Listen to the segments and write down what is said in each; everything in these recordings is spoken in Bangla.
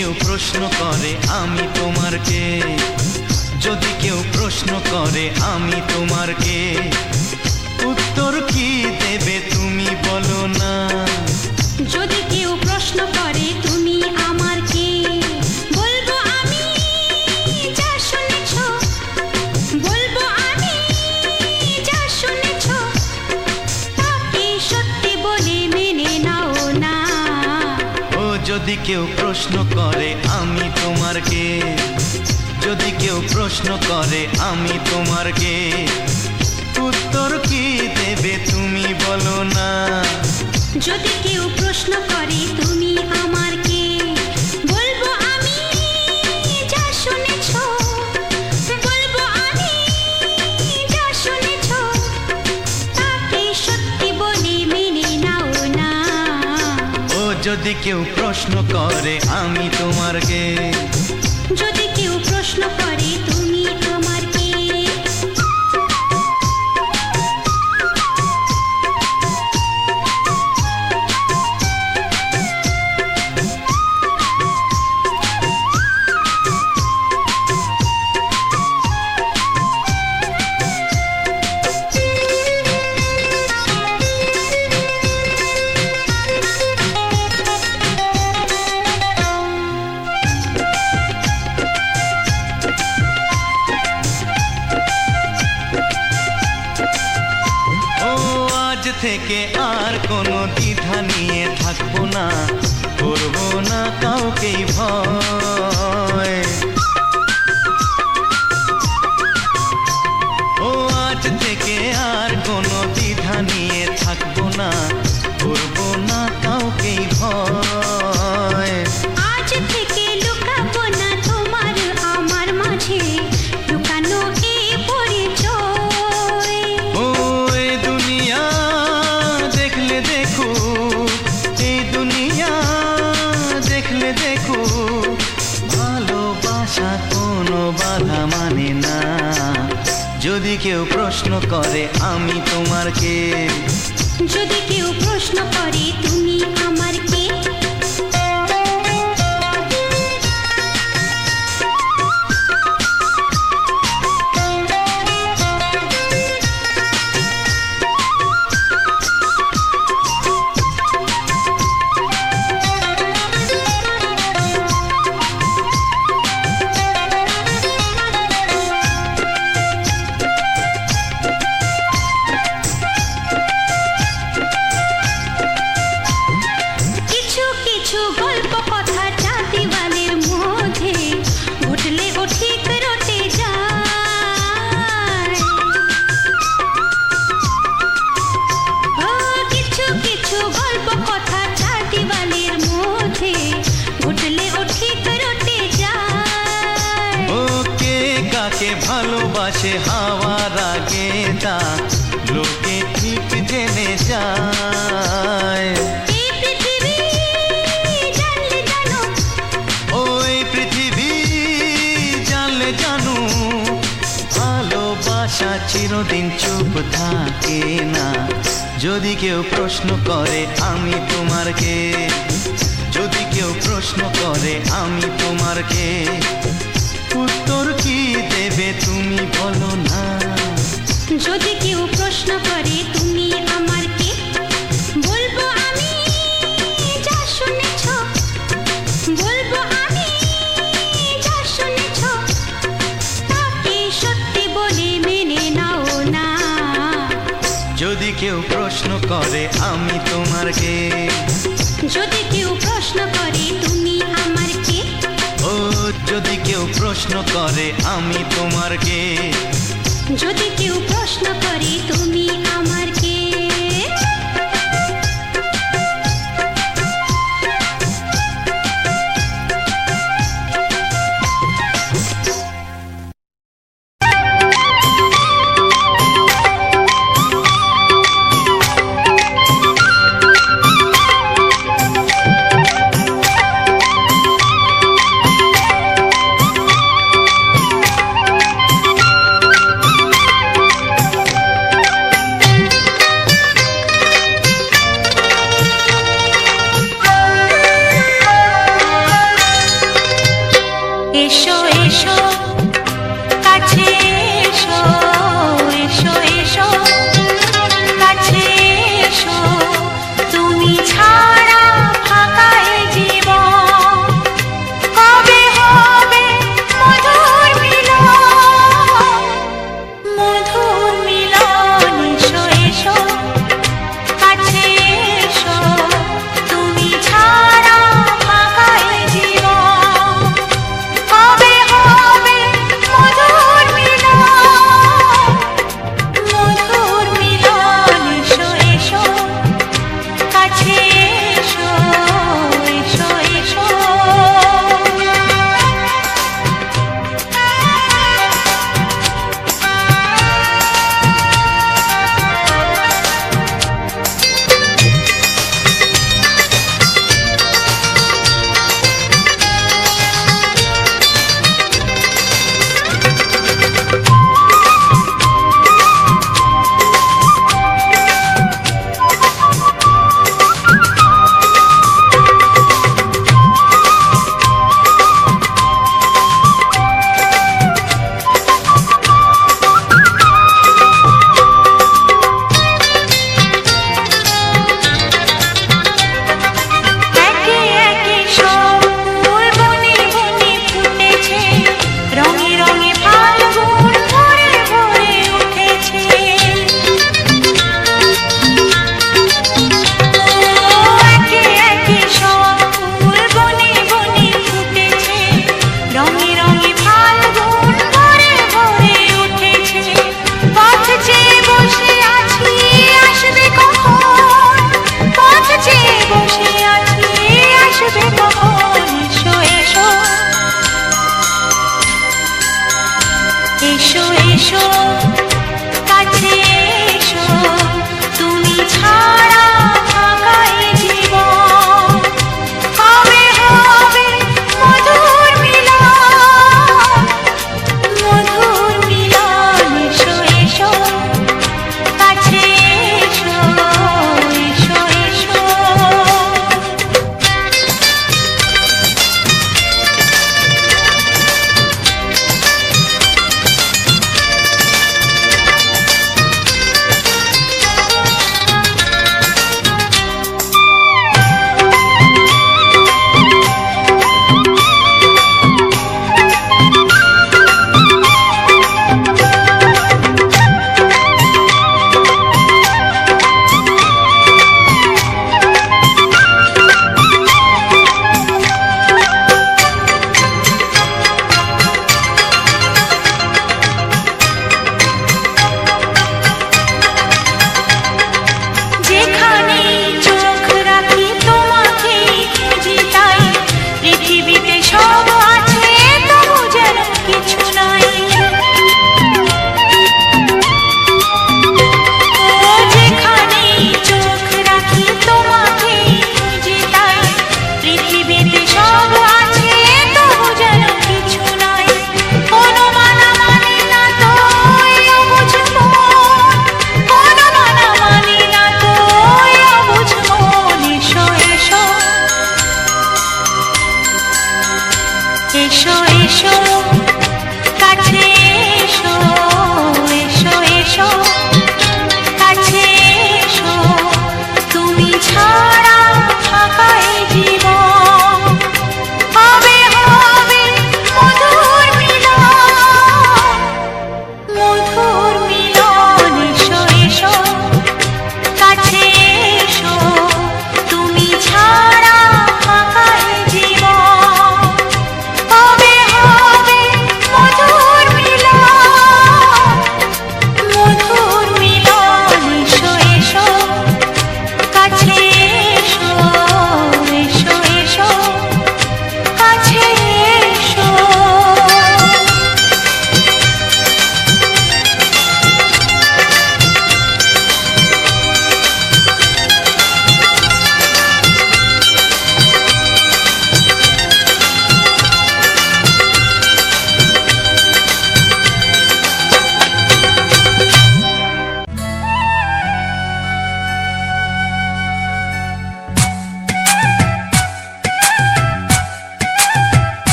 কেউ প্রশ্ন করে আমি তোমার কে, যদি কেউ প্রশ্ন করে আমি তোমার কে, উত্তর কি দেবে তুমি বলো না। যদি কেউ প্রশ্ন করে তুমি আমার কে, বলবো আমি যা শুনেছ, বলবো আমি যা শুনেছ, তাকে সত্যি বলে মেনে নাও না। ও যদি কেউ প্রশ্ন করে আমি তোমার কে, যদি কেউ প্রশ্ন করে আমি তোমার কে, উত্তর কি দেবে তুমি বলো না। যদি কেউ প্রশ্ন করে তুমি আমার কে, বলবো আমি যা শুনেছ, বলবো আমি যা শুনেছ, তাকে সত্যি বলে মেনে নাও না। ও যদি কেউ প্রশ্ন করে আমি তোমার কে, যদি কেউ প্রশ্ন করে তুমি আমার কে। থেকে আর কোনো দ্বিধা নিয়ে থাকবো না, করবো না কাউকেই ভয়। ও আজ থেকে আর কোনো দ্বিধা নিয়ে থাকবো না, করবো না কাউকেই ভয়। আজ থেকে লুকাবো না তোমার আমার মাঝে লুকানো এই পরিচয়। ও এই দুনিয়া দেখলে দেখো, এই দুনিয়া দেখলে দেখো, ভালোবাসা কোনো বাধা মানে না। যদি কেউ প্রশ্ন করে আমি তোমার কে, যদি কেউ প্রশ্ন করে তুমি আমার কে। ভালোবাসে হাওয়ার আগে তা লোকে ঠিক জেনে যায়। ওই পৃথিবী জানলে জানো, ভালোবাসা চিরদিন চুপ থাকে না। যদি কেউ প্রশ্ন করে আমি তোমার কে, যদি কেউ প্রশ্ন করে আমি তোমার কে, উত্তর কি দেবে তুমি বলো না। যদি কেউ প্রশ্ন করে তুমি আমার কে, বলবো আমি যা শুনেছ, বলবো আমি যা শুনেছ, তাকে সত্যি বলে মেনে নাও না। যদি কেউ প্রশ্ন করে আমি তোমার কে, যদি কেউ প্রশ্ন করে তুমি আমার কে। ও যদি কেউ প্রশ্ন করে আমি তোমার কে, যদি কেউ প্রশ্ন করে তুমি আমার কে।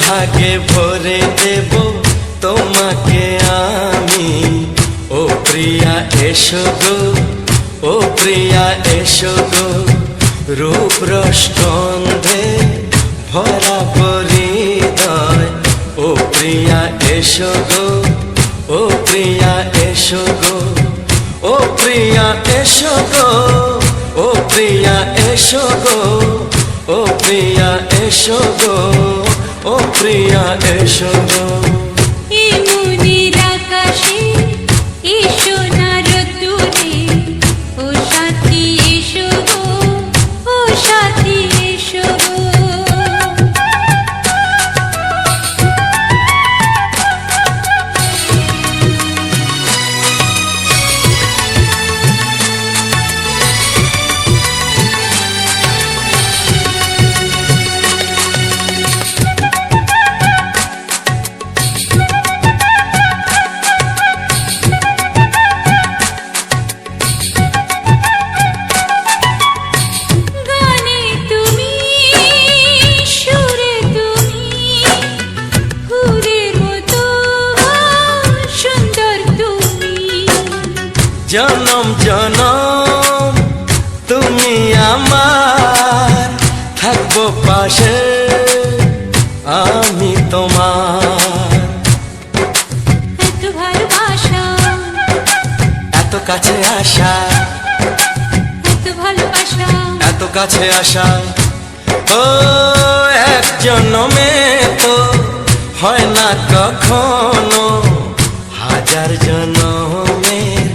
সোহাগে ভরে দেব তোমাকে আমি। ও প্রিয়া এসো গো, ও প্রিয়া এসো গো, রূপ রসগন্ধে ভরা হৃদয়। ও প্রিয়া এসো গো, ও প্রিয়া এসো গো, ও প্রিয়া এসো গো, ও প্রিয়া এসো গো, ও প্রিয়া এসো গো, ও প্রিয়া এসো গো। এই মনের আকাশে এসো না রোদ্দুরে, ও সাথী এসো গো, ও সাথী এসো গো। গানে তুমি, সুরে তুমি, ফুলের মতো সুন্দর তুমি। জনম জনম তুমি আমার, থাকবো পাশে আমি তোমার। এত ভালোবাসা, এত কাছে আসা, এত ভালোবাসা, এত কাছে আসা, ও এক জন্মে তো হয় না কখনো, হাজার জন্মের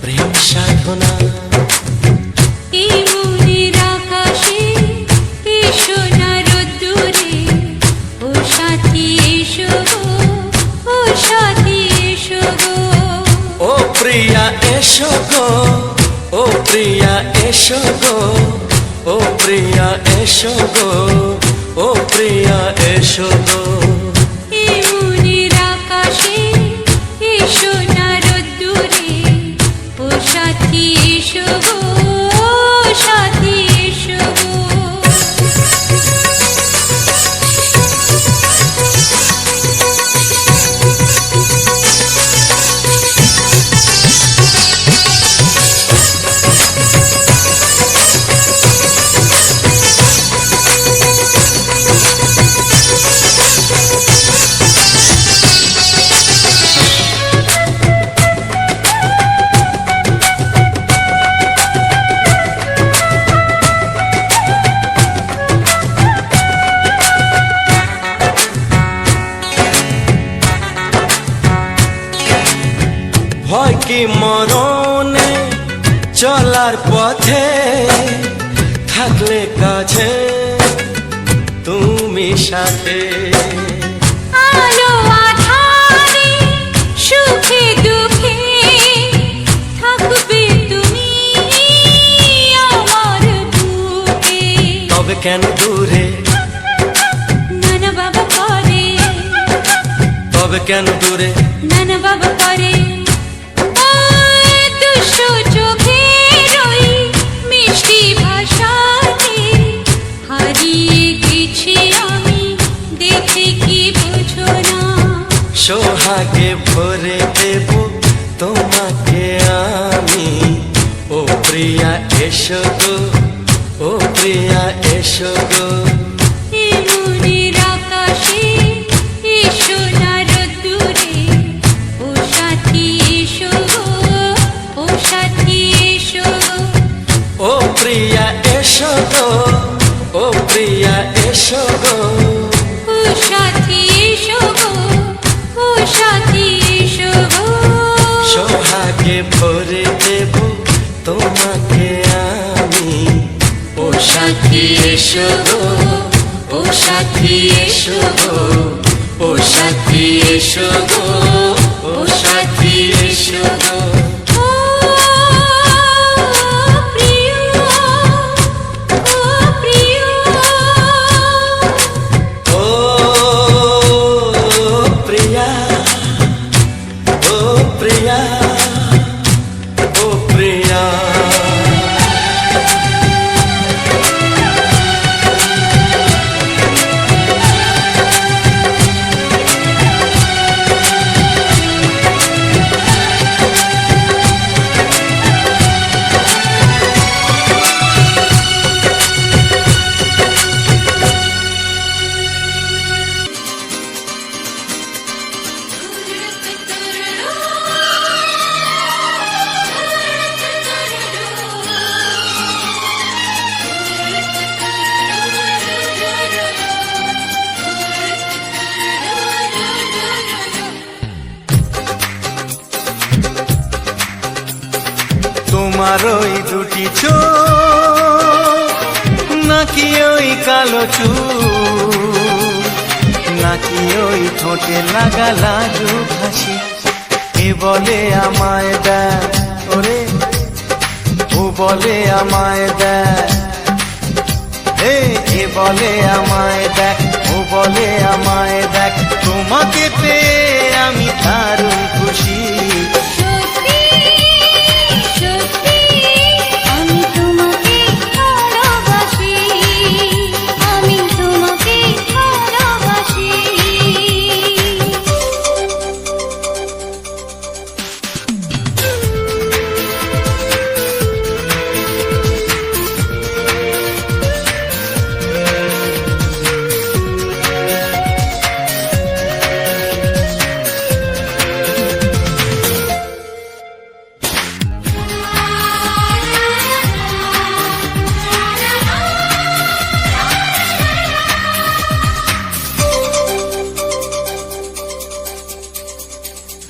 প্রেম সাধনা। এই মনের আকাশে এসো না রোদ্দুরে, ও সাথী এসো গো, ও সাথী এসো গো। ও প্রিয়া এসো গো, ও প্রিয়া এসো গো, ও প্রিয়া এসো গো, ও প্রিয়া এসো গো। এই মনের আকাশে এসো না রোদ্দুরে, ও সাথী এসো গো, ও সাথী এসো গো। ভয় কি মরণে চলার পথে, থাকলে কাছে তুমি সাথে। আলো আঁধারে, সুখে দুঃখে, থাকবে তুমি আমার বুকে। তবে কেন দূরে, নানা বাবা করে, তবে কেন দূরে, নানা বাবা করে। ওই দুশো চোখের ওই মিষ্টি ভাষাতে হারিয়ে গেছি আমি, দেখে কি বোঝো না। সোহাগে ভরে দেব তোমাকে আমি। ও প্রিয়া এসো গো, ও প্রিয়া এসো গো। এই মনের আকাশে এসো না রোদ্দুরে, ও সাথী এসো গো, ও সাথী এসো গো। ও প্রিয়া এসো গো, ও প্রিয়া এসো গো। ও সাথী এসো গো, ও সাথী এসো গো। সোহাগে ভরে দেব তোমাকে আমি। ও সাথী এসো গো, ও সাথী এসো গো, ও সাথী এসো গো, ও সাথী এসো গো। ও প্রিয়, ও প্রিয়, ও প্রিয়া, ও প্রিয়া, ও প্রিয়া। তোমার ওই দুটি চোখ নাকি ওই কালো চুল, নাকি ওই ঠোঁটে লাগা লাজুক হাসি, এ বলে আমায় দেখ ওরে, ও বলে আমায় দেখ, এ বলে আমায় দেখ, ও বলে আমায় দেখ, তোমাকে পেয়ে আমি দারুণ খুশি। সত্যি সত্যি আমি তোমাকে ভালোবাসি, আমি তোমাকে ভালোবাসি।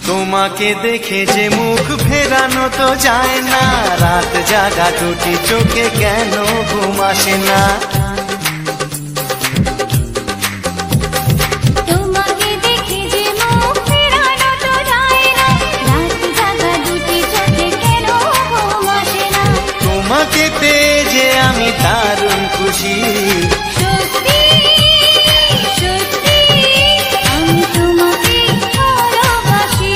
তোমাকে দেখে যে মুখ ফেরানো তো যায় না, রাত জাগা দুটি চোখে কেন ঘুম আসে না। তোমাকে দেখে যে মুখ ফেরানো তো যায় না, রাত জাগা দুটি চোখে কেন ঘুম আসে না। তোমাকে পেয়ে যে আমি দারুণ খুশি। সত্যি সত্যি আমি তোমাকে ভালোবাসি,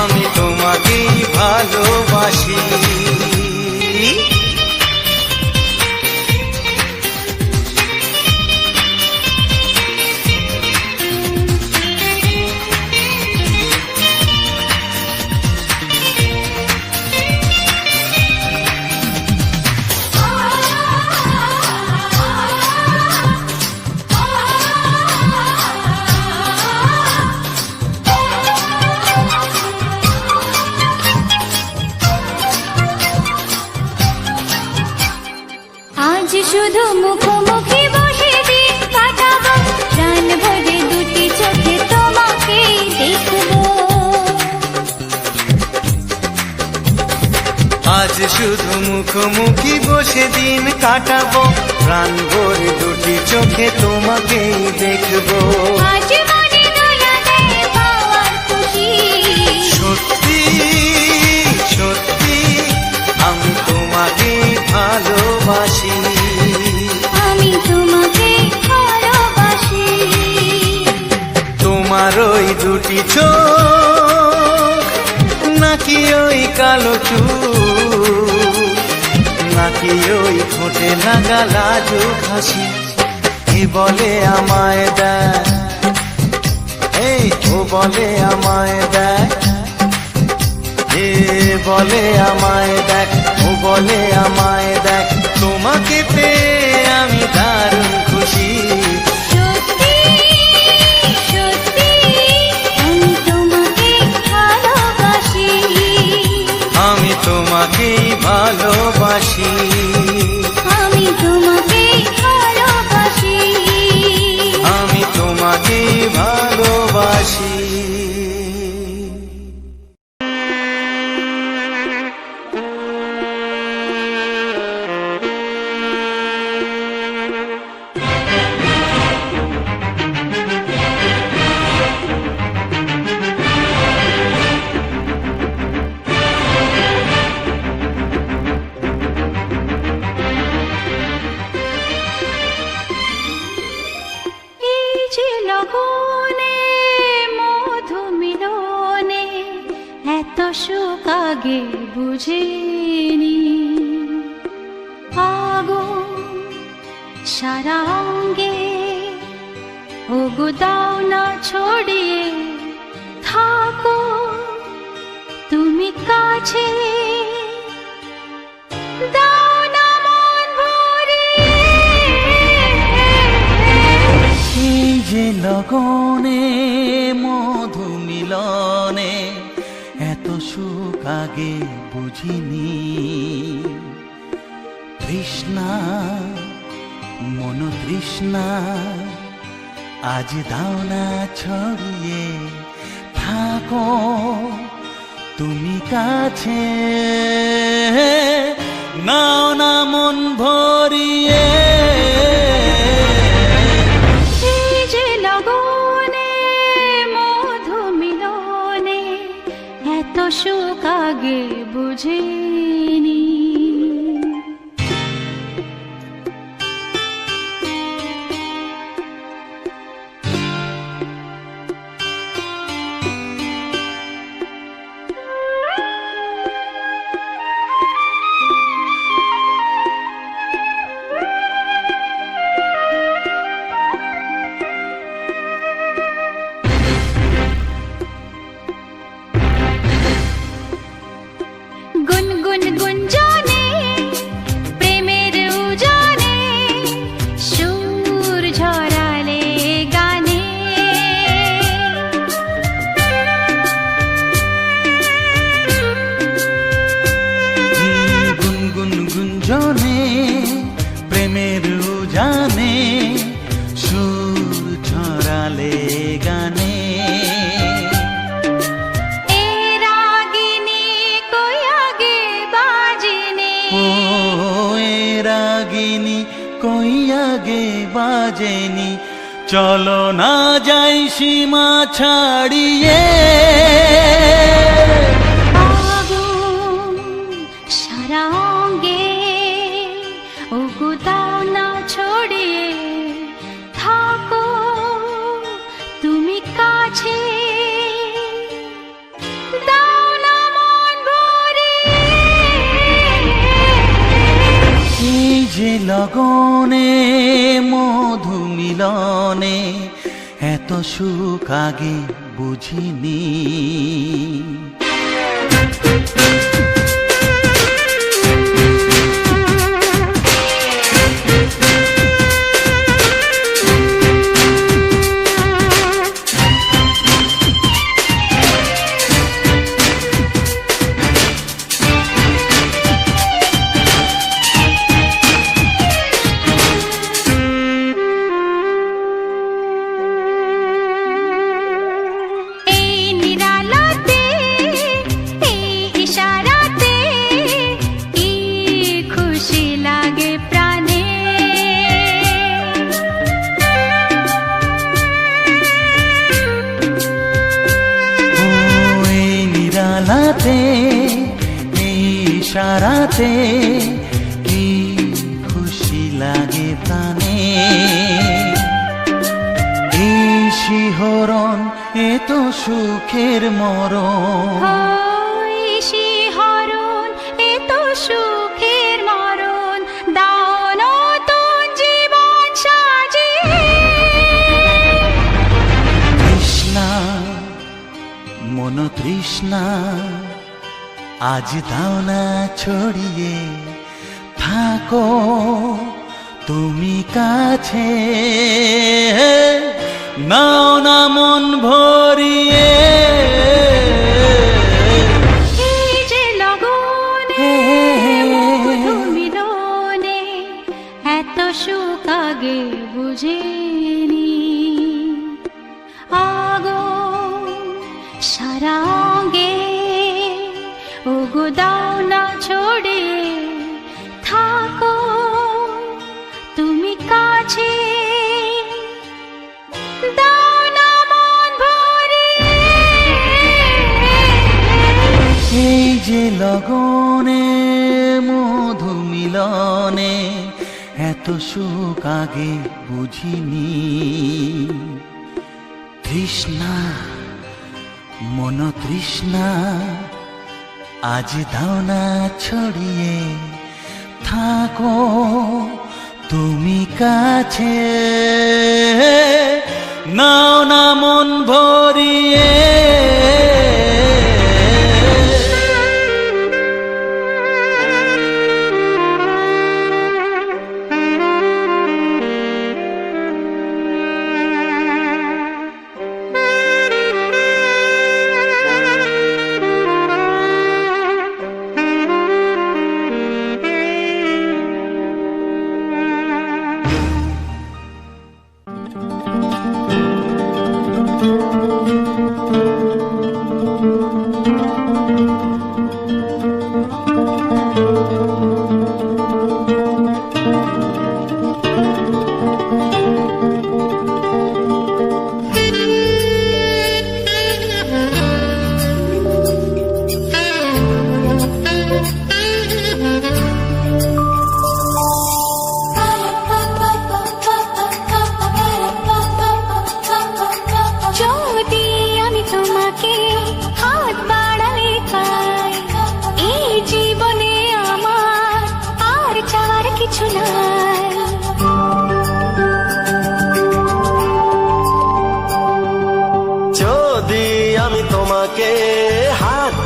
আমি তোমাকেই ভালোবাসি। আজ শুধু মুখোমুখি বসে দিন কাটাবো, প্রাণ ভরে দুটি চোখে তোমাকে দেখবো। আজ শুধু মুখোমুখি বসে দিন কাটাবো, প্রাণ ভরে দুটি চোখে তোমাকেই দেখবো। আজ মনে দোলা দেয় পাওয়ার খুশি। সত্যি সত্যি আমি তোমাকেই ভালোবাসি, আমি তোমাকে ভালোবাসি। তোমার ওই দুটি চোখ নাকি ওই কালো চুল, নাকি ওই ঠোঁটে লাগা লাজুক হাসি, এ বলে আমায় দেখ, ও বলে আমায় দেখ, এ বলে আমায় দেখ, ও বলে আমায় দেখ, তোমাকে পেয়ে আমি দারুণ খুশি। সত্যি সত্যি আমি তোমাকে ভালোবাসি, আমি তোমাকেই ভালোবাসি, আমি তোমাকে ভালোবাসি, আমি তোমাকেই ভালোবাসি। এই যে লগনে মধু মিলনে এত সুখ আগে বুঝিনি, আগুন সারা অঙ্গে ওগো দাও না ছড়িয়ে থাকো তুমি কাছে, দাও না মন ভরিয়ে। এই যে লগনে মধু মিলনে এত সুখ আগে বুঝিনি, তৃষ্ণা মন তৃষ্ণা আজ দাও না ছড়িয়ে থাকো তুমি কাছে নাও না মন ভরিয়ে। এই যে লগনে মধু মিলনে এত সুখ আগে বুঝিনি। গুনগুন গুঞ্জনে প্রেমের উজানে সুর ঝরালে গানে। গুনগুন গুঞ্জনে প্রেমের উজানে সুর ছড়ালে গানে। এ রাগিনী কই আগে বাজেনি। ও এ রাগিনী কই আগে বাজেনি, চলো না যাই সীমা ছাড়িয়ে। আগুন সারা অঙ্গে ওগো দাও না ছড়িয়ে থাকো তুমি কাছে। দাও না মন ভরিয়ে। এই যে লগনে মধু মিলনে এত সুখ আগে বুঝিনি। এই নিরালাতে এই ইশারাতে কি খুশি লাগে প্রাণে। ও এই নিরালাতে এই ইশারাতে কি খুশি লাগে প্রাণে। এই শিহরণ এ তো সুখের মরণ। ওই শিহরণ এ তো সুখের মরণ। দাও নতুন জীবন সাজিয়ে। তৃষ্ণা মন তৃষ্ণা আজ দাও না ছড়িয়ে থাকো তুমি কাছে। নাও না মন ভরিয়ে। এই যে লগনে মধু মিলনে এত সুখ আগে বুঝিনি। আগুন সারা অঙ্গে ওগো দাও না ছড়িয়ে থাকো তুমি কাছে। দাও না মন ভরিয়ে। এই যে লগনে মধু মিলনে এত সুখ আগে বুঝিনি। তৃষ্ণা মন তৃষ্ণা আজ দাও না ছড়িয়ে থাকো তুমি কাছে। নাও না মন ভরিয়ে।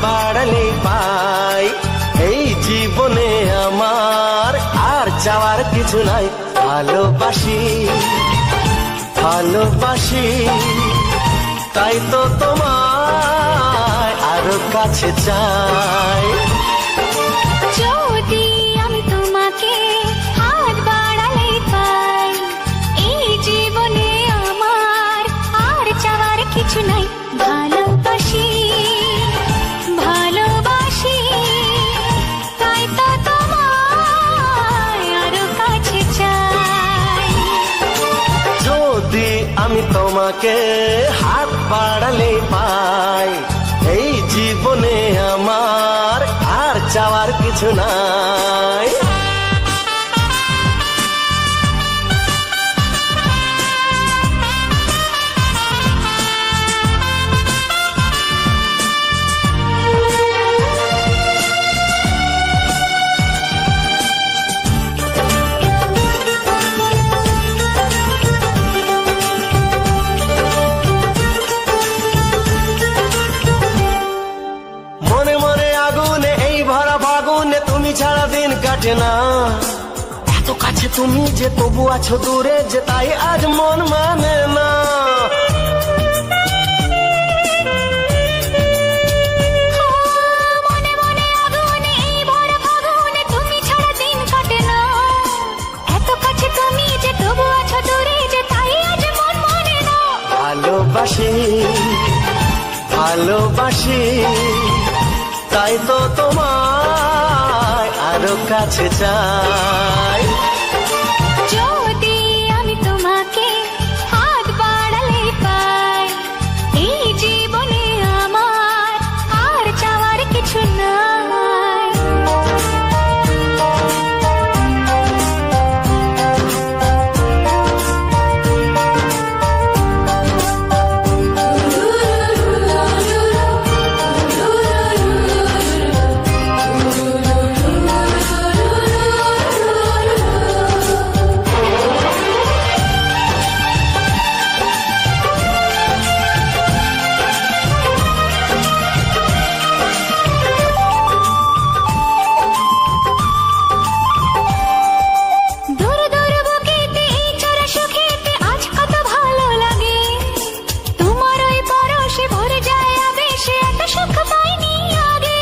বাড়ালেই পাই। এই জীবনে আমার আর চাওয়ার কিছু নাই। ভালোবাসি ভালোবাসি, তাই তো তোমায় আরো কাছে চাই। যদি আমি তোমাকে হাত বাড়ালে পাই, এই জীবনে আমার আর চাওয়ার কিছু নাই। ভালোবাসি ভালোবাসি, তাই তো তোমায় আরো কাছে চাই। যদি আমি তোমাকে হাত বাড়ালে পাই, এই জীবনে আমার আর চাওয়ার কিছু নাই। মনে মনে আগুনে এই ভরা ফাগুনে তুমি ছাড়া দিন কাটে না। এত কাছে তুমি যে তবু আছো দূরে, যে তাই আজ মন মানে না। মনে মনে আগুনে এই ভরা ফাগুনে তুমি ছাড়া দিন কাটে না। এত কাছে তুমি যে তবু আছো দূরে, যে তাই আজ মন মানে না। ভালোবাসি ভালোবাসি, তাই তো তোমায় আরো কাছে চাই। যদি আমি তোমাকে হাত বাড়ালে পাই, এই জীবনে আমার আর চাওয়ার কিছু নাই। দূর দূর বুকেতে এই চোরা সুখেতে আজ কত ভালো লাগে। তোমার ওই পরশে ভরে যায় আবেশে, এত সুখ পাইনি আগে।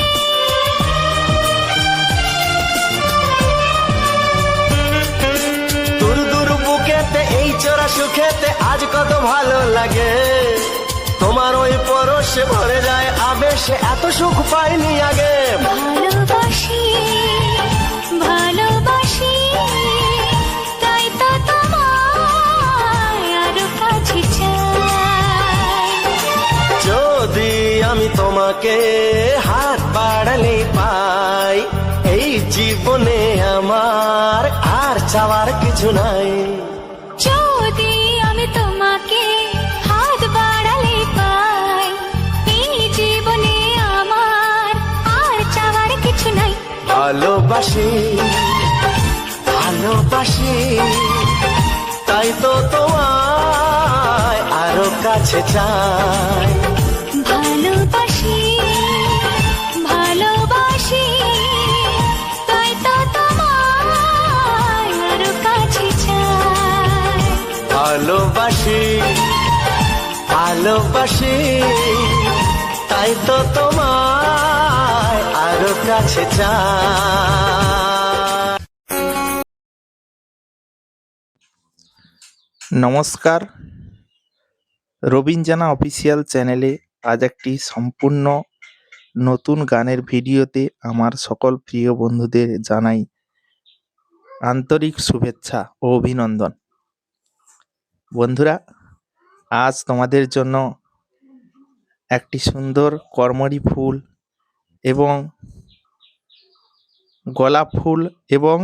দূর দূর বুকেতে এই চোরা সুখেতে আজ কত ভালো লাগে। তোমার ওই পরশে ভরে যায় আবেশে, এত সুখ পাইনি আগে। ভালোবাসি ভালোবাসি, তাই তো তোমায় আরো কাছে চাই। যদি আমি তোমাকে হাত বাড়ালে পাই, এই জীবনে আমার আর চাওয়ার কিছু নাই। যদি আমি তোমাকে হাত বাড়ালে পাই, এই জীবনে আমার আর চাওয়ার কিছু নাই। ভালোবাসি ভালোবাসি, তাই তো তোমায় আরো কাছে চাই। ভালোবাসি ভালোবাসি, তাই তো তোমায় আরো কাছে চাই। ভালোবাসি ভালোবাসি, তাই তো তোমায় আরো কাছে চাই। নমস্কার, রবিন জানা অফিসিয়াল চ্যানেলে আজ একটি সম্পূর্ণ নতুন গানের ভিডিওতে আমার সকল প্রিয় বন্ধুদের জানাই আন্তরিক শুভেচ্ছা ও অভিনন্দন। বন্ধুরা, আজ তোমাদের জন্য একটি সুন্দর কর্মরি ফুল এবং গোলাপ ফুল এবং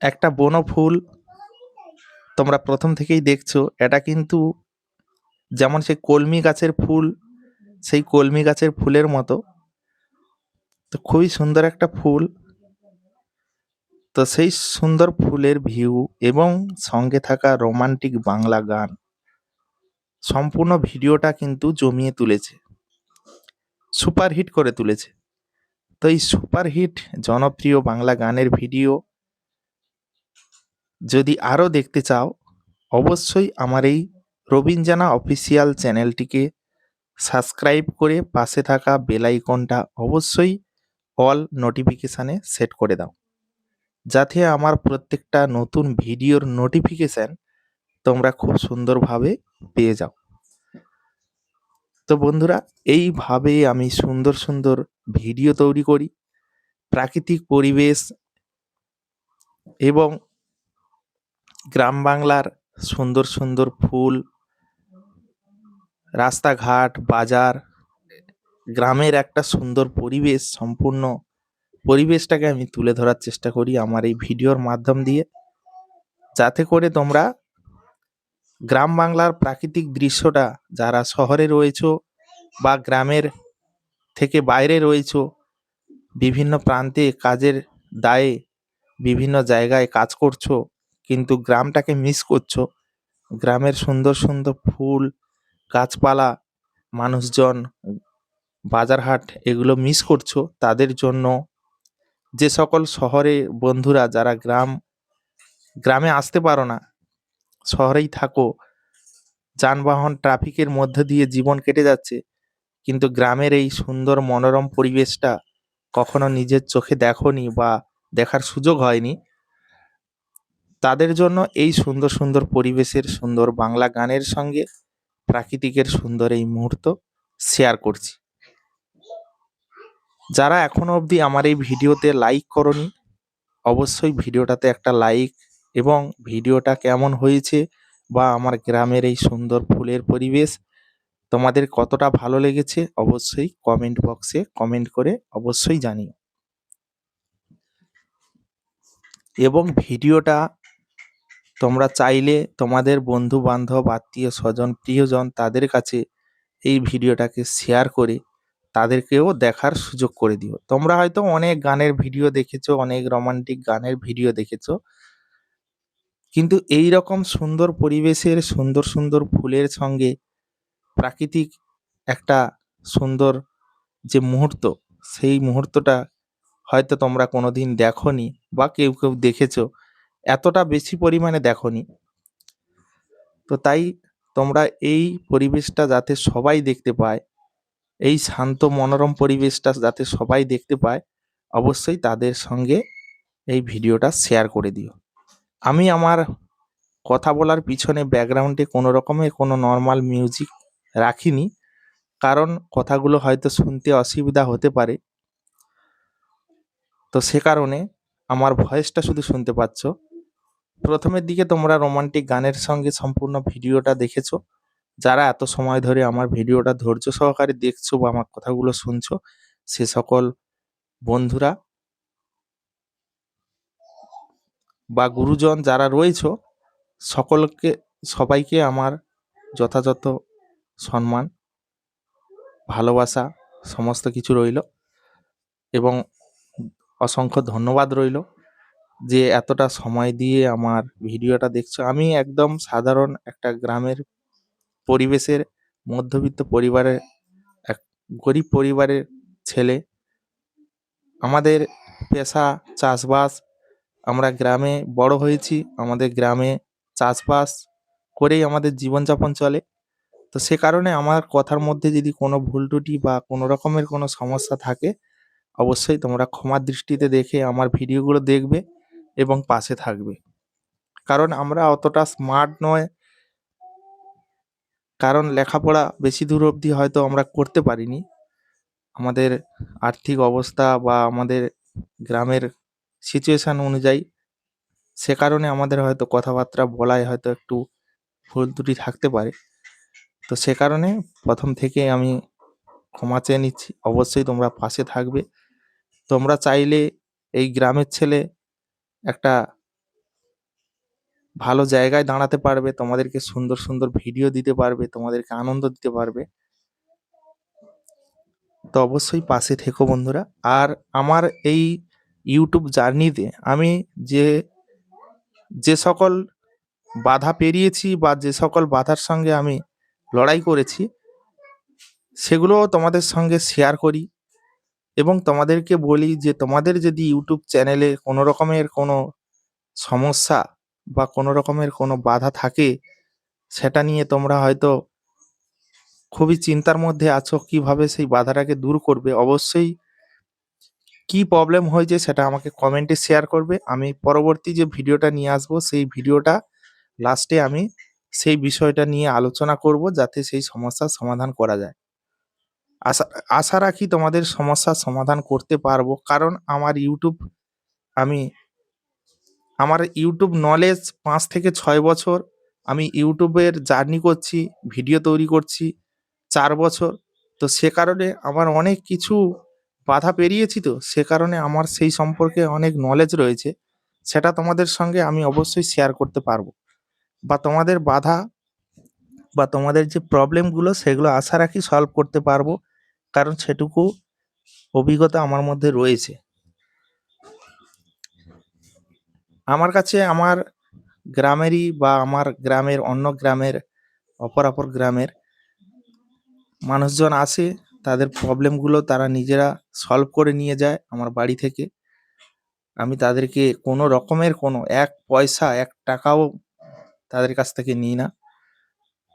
একটা বনফুল তোমরা প্রথম থেকেই দেখছো। এটা কিন্তু যেমন সেই কলমি গাছের ফুল, সেই কলমি গাছের ফুলের মতো, তো খুবই সুন্দর একটা ফুল। তো সেই সুন্দর ফুলের ভিউ এবং সঙ্গে থাকা রোমান্টিক বাংলা গান সম্পূর্ণ ভিডিওটা কিন্তু জমিয়ে তুলেছে। সুপারহিট করে তুলেছে। তো এই সুপারহিট জনপ্রিয় বাংলা গানের ভিডিও যদি আরও দেখতে চাও, অবশ্যই আমার এই রবিন জানা অফিসিয়াল চ্যানেলটিকে সাবস্ক্রাইব করে পাশে থাকা বেল আইকনটা অবশ্যই অল নোটিফিকেশানে সেট করে দাও, যাতে আমার প্রত্যেকটা নতুন ভিডিওর নোটিফিকেশান তোমরা খুব সুন্দরভাবে পেয়ে যাও। তো বন্ধুরা, এইভাবে আমি সুন্দর সুন্দর ভিডিও তৈরি করি, প্রাকৃতিক পরিবেশ এবং গ্রাম বাংলার সুন্দর সুন্দর ফুল, রাস্তাঘাট, বাজার, গ্রামের একটা সুন্দর পরিবেশ, সম্পূর্ণ পরিবেশটাকে আমি তুলে ধরার চেষ্টা করি আমার এই ভিডিওর মাধ্যম দিয়ে, যাতে করে তোমরা গ্রাম বাংলার প্রাকৃতিক দৃশ্যটা, যারা শহরে রয়েছো বা গ্রামের থেকে বাইরে রয়েছো, বিভিন্ন প্রান্তে কাজের দায়ে বিভিন্ন জায়গায় কাজ করছো, কিন্তু গ্রামটাকে মিস করছো, গ্রামের সুন্দর সুন্দর ফুল, গাছপালা, মানুষজন, বাজারহাট এগুলো মিস করছো, তাদের জন্য যে সকল শহরে বন্ধুরা যারা গ্রামে আসতে পারো না, শহরেই থাকো, যানবাহন ট্রাফিকের মধ্যে দিয়ে জীবন কেটে যাচ্ছে, কিন্তু গ্রামের এই সুন্দর মনোরম পরিবেশটা কখনো নিজের চোখে দেখোনি বা দেখার সুযোগ হয়নি, তাদের জন্য এই সুন্দর সুন্দর পরিবেশের সুন্দর বাংলা গানের সঙ্গে প্রাকৃতিকের সুন্দর এই মুহূর্ত শেয়ার করছি। যারা এখনো অবধি আমার এই ভিডিওতে লাইক করনি, অবশ্যই ভিডিওটাতে একটা লাইক, এবং ভিডিওটা কেমন হয়েছে বা আমার গ্রামের এই সুন্দর ফুলের পরিবেশ তোমাদের কতটা ভালো লেগেছে অবশ্যই কমেন্ট বক্সে কমেন্ট করে অবশ্যই জানিও। এবং ভিডিওটা তোমরা চাইলে তোমাদের বন্ধু বান্ধব, আত্মীয় স্বজন, প্রিয়জন তাদের কাছে এই ভিডিওটাকে শেয়ার করে তাদেরকেও দেখার সুযোগ করে দিও। তোমরা হয়তো অনেক গানের ভিডিও দেখেছো, অনেক রোমান্টিক গানের ভিডিও দেখেছো, কিন্তু এই রকম সুন্দর পরিবেশের সুন্দর সুন্দর ফুলের সঙ্গে প্রাকৃতিক একটা সুন্দর যে মুহূর্ত, সেই মুহূর্তটা হয়তো তোমরা কোনোদিন দেখোনি বা কেউ কেউ দেখেছো, এতটা বেশি পরিমাণে দেখোনি। তো তাই তোমরা এই পরিবেশটা যাতে সবাই দেখতে পায়, এই শান্ত মনোরম পরিবেশটা যাতে সবাই দেখতে পায়, অবশ্যই তাদের সঙ্গে এই ভিডিওটা শেয়ার করে দিও। আমি আমার কথা বলার পিছনে ব্যাকগ্রাউন্ডে কোনো রকমের কোনো নর্মাল মিউজিক রাখিনি, কারণ কথাগুলো হয়তো শুনতে অসুবিধা হতে পারে, তো সে কারণে আমার ভয়েসটা শুধু শুনতে পাচ্ছ। প্রথমের দিকে তোমরা রোমান্টিক গানের সঙ্গে সম্পূর্ণ ভিডিওটা দেখেছো, যারা এত সময় ধরে আমার ভিডিওটা ধৈর্য সহকারে দেখছো বা আমার কথাগুলো শুনছো, সে সকল বন্ধুরা বা গুরুজন যারা রয়েছো, সবাইকে আমার যথাযথ সম্মান, ভালোবাসা সমস্ত কিছু রইল, এবং অসংখ্য ধন্যবাদ রইল যে এতটা সময় দিয়ে আমার ভিডিওটা দেখছো। আমি একদম সাধারণ একটা গ্রামের পরিবেশের মধ্যবিত্ত পরিবারের এক গরিব পরিবারের ছেলে। আমাদের পেশা চাষবাস, আমরা গ্রামে বড় হয়েছি, আমাদের গ্রামে চাষবাস করেই আমাদের জীবনযাপন চলে। তো সে কারণে আমার কথার মধ্যে যদি কোনো ভুল ত্রুটি বা কোনো রকমের কোনো সমস্যা থাকে, অবশ্যই তোমরা ক্ষমার দৃষ্টিতে দেখে আমার ভিডিওগুলো দেখবে এবং পাশে থাকবে। কারণ আমরা অতটা স্মার্ট নয়, কারণ লেখাপড়া বেশি দূর অবধি হয়তো আমরা করতে পারিনি, আমাদের আর্থিক অবস্থা বা আমাদের গ্রামের সিচুয়েশান অনুযায়ী, সে কারণে আমাদের হয়তো কথাবার্তা বলায় হয়তো একটু ভুল ত্রুটি থাকতে পারে। তো সে কারণে প্রথম থেকে আমি ক্ষমা চেয়ে নিচ্ছি। অবশ্যই তোমরা পাশে থাকবে। তোমরা চাইলে এই গ্রামের ছেলে একটা ভালো জায়গায় দাঁড়াতে পারবে, তোমাদেরকে সুন্দর সুন্দর ভিডিও দিতে পারবে, তোমাদেরকে আনন্দ দিতে পারবে। তো অবশ্যই পাশে থেকো বন্ধুরা। আর আমার এই ইউটিউব জার্নিতে আমি যে যে সকল বাধা পেরিয়েছি বা যে সকল বাধার সঙ্গে আমি লড়াই করেছি, সেগুলোও তোমাদের সঙ্গে শেয়ার করি এবং তোমাদেরকে বলি যে তোমাদের যদি ইউটিউব চ্যানেলে কোনো রকমের কোনো সমস্যা বা কোনো রকমের কোনো বাধা থাকে, সেটা নিয়ে তোমরা হয়তো খুবই চিন্তার মধ্যে আছো কিভাবে সেই বাধাটাকে দূর করবে। অবশ্যই কি প্রবলেম হয়েছে সেটা আমাকে কমেন্টে শেয়ার করবে। আমি পরবর্তী যে ভিডিওটা নিয়ে আসবো সেই ভিডিওটা লাস্টে আমি সেই বিষয়টা নিয়ে আলোচনা করব, যাতে সেই সমস্যার সমাধান করা যায়। আশা আশা রাখি তোমাদের সমস্যার সমাধান করতে পারবো, কারণ আমি আমার ইউটিউব নলেজ ৫ থেকে ৬ বছর আমি ইউটিউবের জার্নি করছি, ভিডিও তৈরি করছি ৪ বছর। তো সে কারণে আমার অনেক কিছু বাধা পেরিয়েছি, তো সে কারণে আমার সেই সম্পর্কে অনেক নলেজ রয়েছে। সেটা তোমাদের সঙ্গে আমি অবশ্যই শেয়ার করতে পারবো, বা তোমাদের বাধা বা তোমাদের যে প্রবলেমগুলো সেগুলো আশা রাখি সলভ করতে পারবো, কারণ সেটুকু অভিজ্ঞতা আমার মধ্যে রয়েছে। আমার কাছে আমার গ্রামেরই বা আমার গ্রামের অন্য গ্রামের অপর গ্রামের মানুষজন আসে, তাদের প্রবলেমগুলো তারা নিজেরা সলভ করে নিয়ে যায় আমার বাড়ি থেকে। আমি তাদেরকে কোনো রকমের কোনো ১ পয়সা ১ টাকাও তাদের কাছ থেকে নিই না।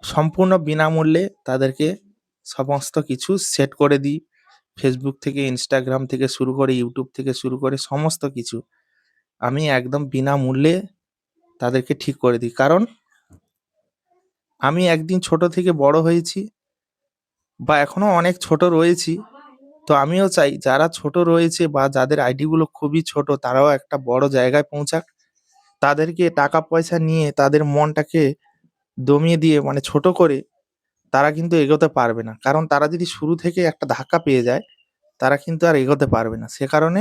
সম্পূর্ণ বিনামূল্যে তাদেরকে সমস্ত কিছু সেট করে দিই। ফেসবুক থেকে, ইনস্টাগ্রাম থেকে শুরু করে, ইউটিউব থেকে শুরু করে সমস্ত কিছু আমি একদম বিনামূল্যে তাদেরকে ঠিক করে দিই। কারণ আমি একদিন ছোট থেকে বড় হয়েছি বা এখনো অনেক ছোট রয়েছি। তো আমিও চাই যারা ছোট রয়েছে বা যাদের আইডিগুলো খুবই ছোট তারাও একটা বড় জায়গায় পৌঁছাক। তাদেরকে টাকা পয়সা নিয়ে তাদের মনটাকে দমিয়ে দিয়ে মানে ছোট করে তারা কিন্তু এগোতে পারবে না। কারণ তারা যদি শুরু থেকে একটা ধাক্কা পেয়ে যায়, তারা কিন্তু আর এগোতে পারবে না। সে কারণে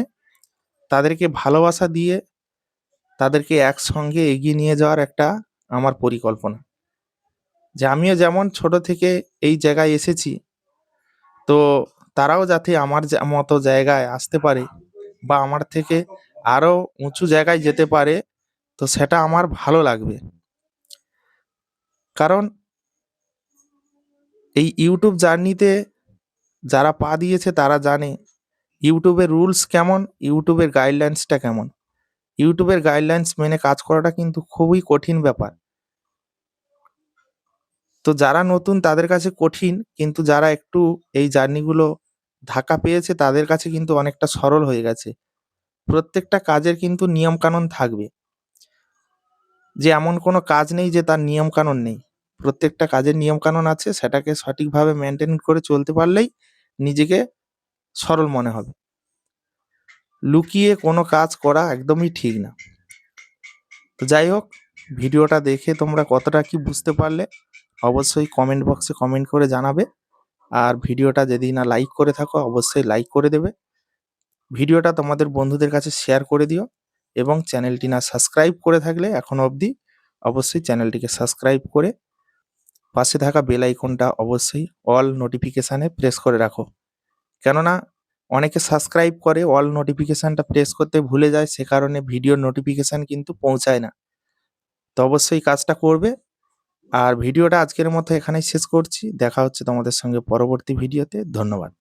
তাদেরকে ভালোবাসা দিয়ে তাদেরকে একসঙ্গে এগিয়ে নিয়ে যাওয়ার একটা আমার পরিকল্পনা। যে আমিও যেমন ছোট থেকে এই জায়গায় এসেছি, তো তারাও যাতে আমার মতো জায়গায় আসতে পারে বা আমার থেকে আরো উঁচু জায়গায় যেতে পারে, তো সেটা আমার ভালো লাগবে। কারণ এই ইউটিউব জার্নিতে যারা পা দিয়েছে তারা জানে ইউটিউবের রুলস কেমন, ইউটিউবের গাইডলাইন্সটা কেমন। ইউটিউবের গাইডলাইন্স মেনে কাজ করাটা কিন্তু খুবই কঠিন ব্যাপার। তো যারা নতুন তাদের কাছে কঠিন, কিন্তু যারা একটু এই জার্নিগুলো ধাক্কা পেয়েছে তাদের কাছে কিন্তু অনেকটা সরল হয়ে গেছে। প্রত্যেকটা কাজের কিন্তু নিয়ম-কানুন থাকবে। যে এমন কোনো কাজ নেই যে তার নিয়ম-কানুন নেই। প্রত্যেকটা কাজের নিয়ম-কানুন আছে, সেটাকে সঠিকভাবে মেইনটেইন করে চলতে পারলেই নিজেকে সরল মনে হবে। লুকিয়ে কোনো কাজ করা একদমই ঠিক না। তো যাই হোক, ভিডিওটা দেখে তোমরা কতটা কি বুঝতে পারলে অবশ্যই কমেন্ট বক্সে কমেন্ট করে জানাবে। আর ভিডিওটা যদি না লাইক করে থাকো অবশ্যই লাইক করে দেবে। ভিডিওটা তোমাদের বন্ধুদের কাছে শেয়ার করে দিও এবং চ্যানেলটি না সাবস্ক্রাইব করে থাকলে এখনো অবধি অবশ্যই চ্যানেলটিকে সাবস্ক্রাইব করে পাশে থাকা বেল আইকনটা অবশ্যই অল নোটিফিকেশানে প্রেস করে রাখো। কেননা অনেকে সাবস্ক্রাইব করে অল নোটিফিকেশানটা প্রেস করতে ভুলে যায়, সে কারণে ভিডিওর নোটিফিকেশান কিন্তু পৌঁছায় না। তো অবশ্যই কাজটা করবে। আর ভিডিওটা আজকের মতো এখানেই শেষ করছি। দেখা হচ্ছে তোমাদের সঙ্গে পরবর্তী ভিডিওতে। ধন্যবাদ।